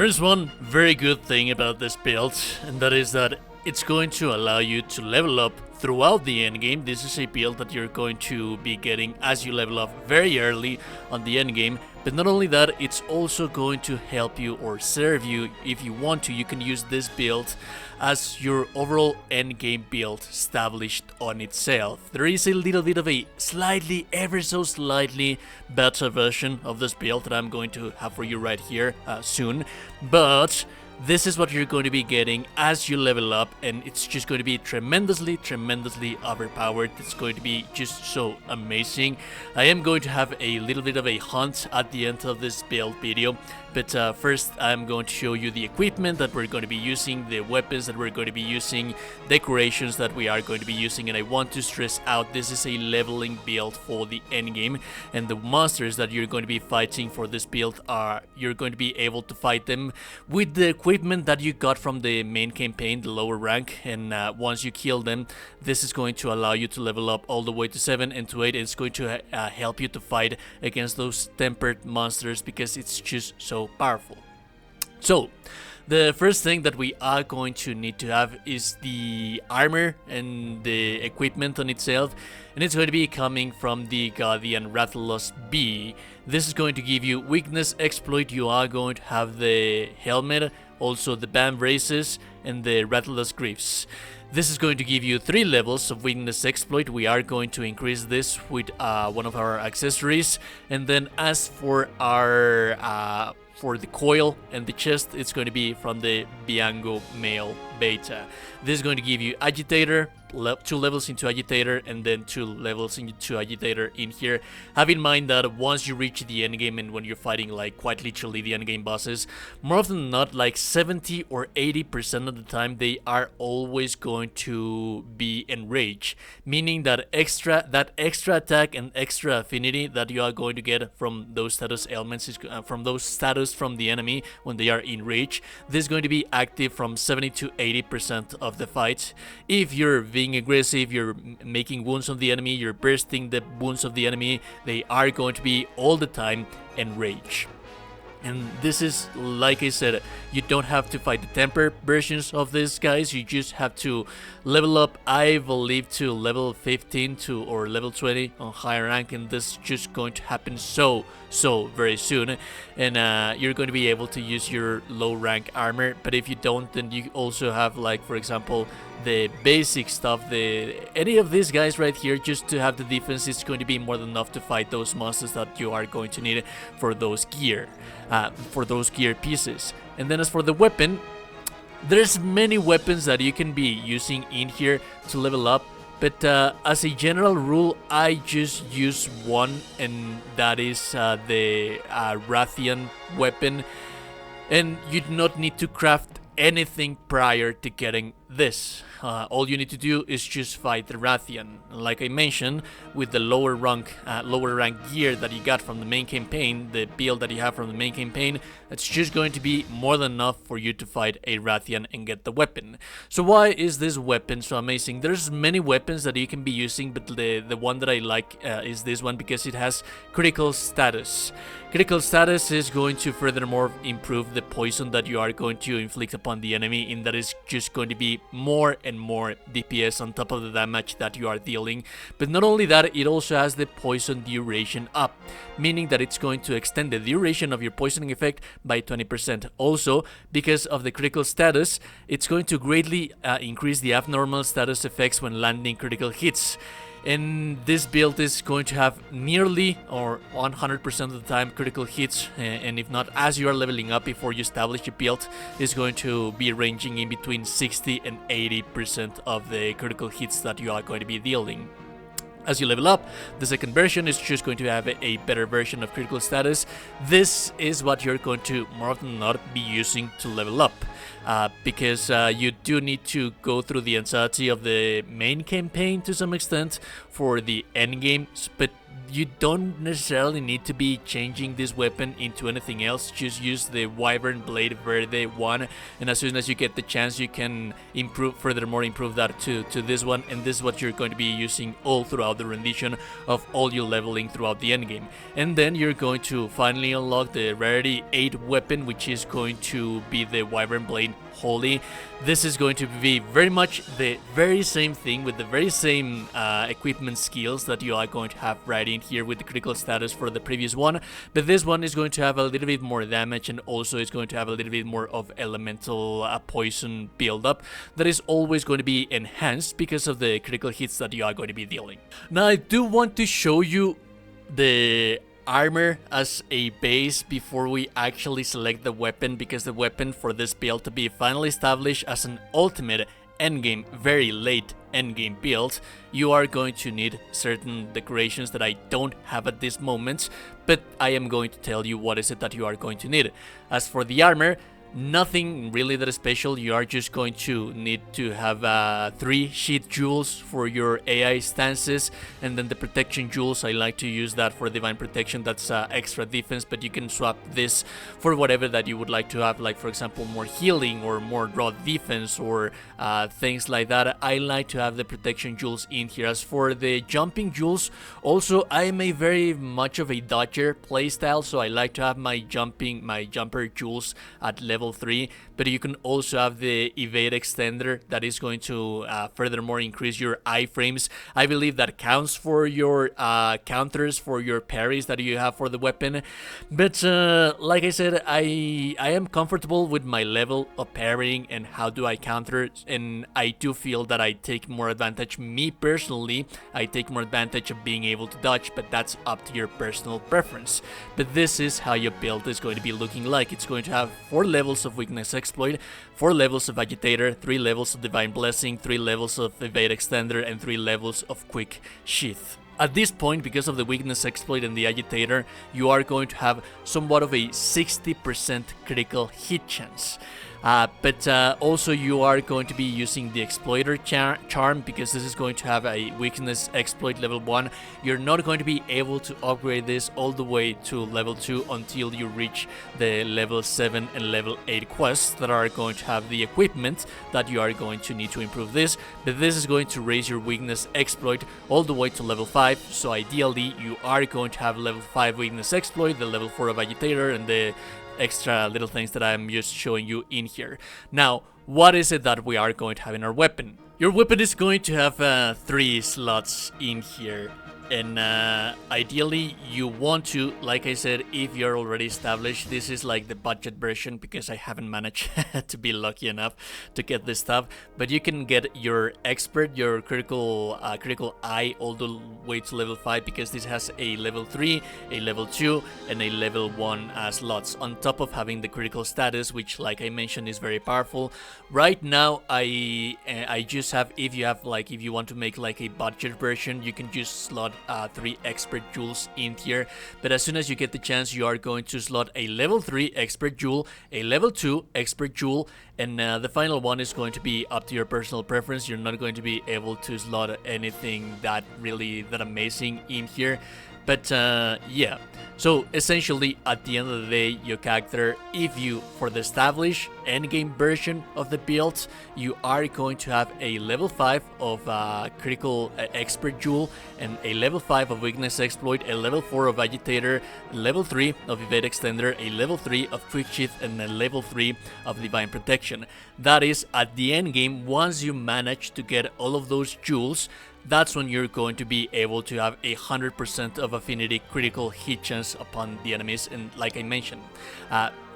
There's one very good thing about this build, and that is that it's going to allow you to level up throughout the endgame. This is a build that you're going to be getting as you level up very early on the endgame. But not only that, it's also going to help you or serve you. If you want to, you can use this build as your overall endgame build established on itself. There is a little bit of a slightly, ever so slightly better version of this build that I'm going to have for you right here soon. But this is what you're going to be getting as you level up, and it's just going to be tremendously overpowered. It's going to be just so amazing. I am going to have a little bit of a hunt at the end of this build video, but first I'm going to show you the equipment that we're going to be using, the weapons that we're going to be using, decorations that we are going to be using, and I want to stress out this is a leveling build for the endgame, and the monsters that you're going to be fighting for this build you're going to be able to fight them with the equipment that you got from the main campaign, the lower rank, and once you kill them, this is going to allow you to level up all the way to 7 and to 8. It's going to help you to fight against those tempered monsters because it's just so powerful. So the first thing that we are going to need to have is the armor and the equipment on itself, and it's going to be coming from the Guardian Rathalos B. This is going to give you weakness exploit. You are going to have the helmet, also the band braces, and the Rathalos Greaves. This is going to give you 3 levels of weakness exploit. We are going to increase this with one of our accessories, and then as for our for the coil and the chest, it's going to be from the Biango Male Beta. This is going to give you Agitator, 2 levels into Agitator, and then 2 levels into Agitator in here. Have in mind that once you reach the endgame and when you're fighting like quite literally the endgame bosses, more often than not, like 70 or 80% of the time, they are always going to be enraged, meaning that extra attack and extra affinity that you are going to get from those status elements is from those status from the enemy when they are enraged. This is going to be active from 70 to 80% of the fight. If you're being aggressive, you're making wounds on the enemy, you're bursting the wounds of the enemy, they are going to be all the time enraged. And this is, like I said, you don't have to fight the temper versions of these guys. You just have to level up, I believe, to level 15 or level 20 on higher rank, and this is just going to happen so very soon. And you're going to be able to use your low rank armor, but if you don't, then you also have, like, for example, the basic stuff. Any of these guys right here, just to have the defense, is going to be more than enough to fight those monsters that you are going to need for those gear pieces. And then as for the weapon, there's many weapons that you can be using in here to level up, but as a general rule, I just use one, and that is the Rathian weapon, and you do not need to craft anything prior to getting this. All you need to do is just fight the Rathian. Like I mentioned, with the lower rank gear that you got from the main campaign, the build that you have from the main campaign, it's just going to be more than enough for you to fight a Rathian and get the weapon. So why is this weapon so amazing? There's many weapons that you can be using, but the one that I like is this one because it has critical status. Critical status is going to furthermore improve the poison that you are going to inflict upon the enemy, and that is just going to be more and more DPS on top of the damage that you are dealing. But not only that, it also has the poison duration up, meaning that it's going to extend the duration of your poisoning effect by 20%. Also, because of the critical status, it's going to greatly increase the abnormal status effects when landing critical hits. And this build is going to have nearly or 100% of the time critical hits, and if not, as you are leveling up before you establish your build, is going to be ranging in between 60 and 80% of the critical hits that you are going to be dealing. As you level up, the second version is just going to have a better version of critical status. This is what you're going to more often than not be using to level up, because you do need to go through the entirety of the main campaign to some extent for the end game, but you don't necessarily need to be changing this weapon into anything else. Just use the Wyvern Blade Verde one, and as soon as you get the chance, you can furthermore improve that to this one, and this is what you're going to be using all throughout the rendition of all your leveling throughout the endgame. And then you're going to finally unlock the rarity 8 weapon, which is going to be the Wyvern Blade Holy. This is going to be very much the very same thing with the very same equipment skills that you are going to have right in here with the critical status for the previous one, but this one is going to have a little bit more damage, and also it's going to have a little bit more of elemental poison build-up that is always going to be enhanced because of the critical hits that you are going to be dealing. Now I do want to show you the armor as a base before we actually select the weapon, because the weapon for this build to be finally established as an ultimate endgame, very late endgame build, you are going to need certain decorations that I don't have at this moment, but I am going to tell you what is it that you are going to need. As for the armor, nothing really that special. You are just going to need to have 3 sheath jewels for your AI stances, and then the protection jewels, I like to use that for divine protection. That's extra defense, but you can swap this for whatever that you would like to have, like for example more healing or more raw defense or things like that. I like to have the protection jewels in here. As for the jumping jewels, also I am a very much of a dodger playstyle, so I like to have my jumper jewels at level 3, but you can also have the evade extender that is going to furthermore increase your iframes. I believe that counts for your counters for your parries that you have for the weapon, but like I said, I am comfortable with my level of parrying and how do I counter, and I do feel that I take more advantage. Me personally, I take more advantage of being able to dodge, but that's up to your personal preference. But this is how your build is going to be looking like. It's going to have 4 levels of weakness exploit, 4 levels of agitator, 3 levels of divine blessing, 3 levels of evade extender, and 3 levels of quick sheath. At this point, because of the weakness exploit and the agitator, you are going to have somewhat of a 60% critical hit chance. But also you are going to be using the exploiter charm, because this is going to have a weakness exploit level 1. You're not going to be able to upgrade this all the way to level 2 until you reach the level 7 and level 8 quests that are going to have the equipment that you are going to need to improve this. But this is going to raise your weakness exploit all the way to level 5, so ideally you are going to have level 5 weakness exploit, the level 4 of agitator, and the extra little things that I'm just showing you in here. Now, what is it that we are going to have in our weapon? Your weapon is going to have 3 slots in here, and ideally you want to, like I said, if you're already established, this is like the budget version because I haven't managed to be lucky enough to get this stuff, but you can get your expert, your critical eye all the way to level 5, because this has a level 3, a level 2, and a level 1 slots on top of having the critical status, which like I mentioned is very powerful. Right now I just have, if you want to make like a budget version, you can just slot 3 expert jewels in here, but as soon as you get the chance, you are going to slot a level 3 expert jewel, a level 2 expert jewel, and the final one is going to be up to your personal preference. You're not going to be able to slot anything that amazing in here, but yeah. So essentially, at the end of the day, your character, if you, for the established endgame version of the build, you are going to have a level 5 of critical expert jewel, and a level 5 of weakness exploit, a level 4 of agitator, level 3 of evade extender, a level 3 of quick sheath, and a level 3 of divine protection. That is at the endgame. Once you manage to get all of those jewels, that's when you're going to be able to have 100% of affinity critical hit chance upon the enemies. And like I mentioned,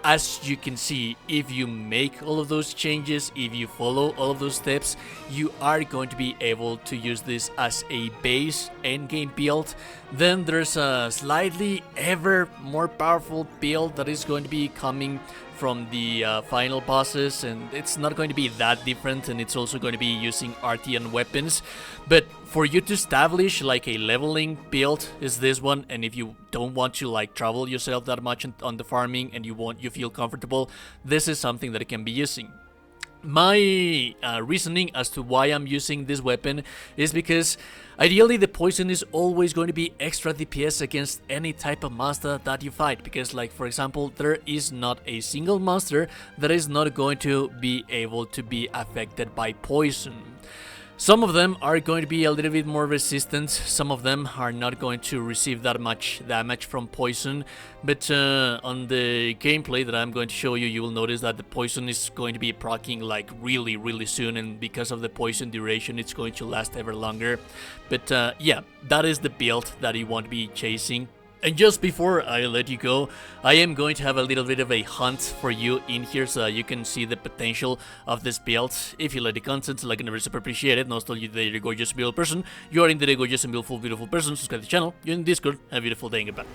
as you can see, if you make all of those changes, if you follow all of those steps, you are going to be able to use this as a base endgame build. Then there's a slightly ever more powerful build that is going to be coming from the final bosses, and it's not going to be that different, and it's also going to be using Artian weapons. But for you to establish like a leveling build is this one, and if you don't want to like travel yourself that much on the farming and you feel comfortable, this is something that you can be using. My reasoning as to why I'm using this weapon is because ideally the poison is always going to be extra DPS against any type of monster that you fight, because like for example there is not a single monster that is not going to be able to be affected by poison. Some of them are going to be a little bit more resistant, some of them are not going to receive that much damage from poison, but on the gameplay that I'm going to show you, you will notice that the poison is going to be proccing like really soon, and because of the poison duration it's going to last ever longer. But yeah, that is the build that you want to be chasing. And just before I let you go, I am going to have a little bit of a hunt for you in here so that you can see the potential of this build. If you like the content, like and never super appreciate it. Not only that you're a gorgeous and beautiful person, you are indeed a gorgeous and beautiful person. Subscribe to the channel, you're in Discord. Have a beautiful day and goodbye.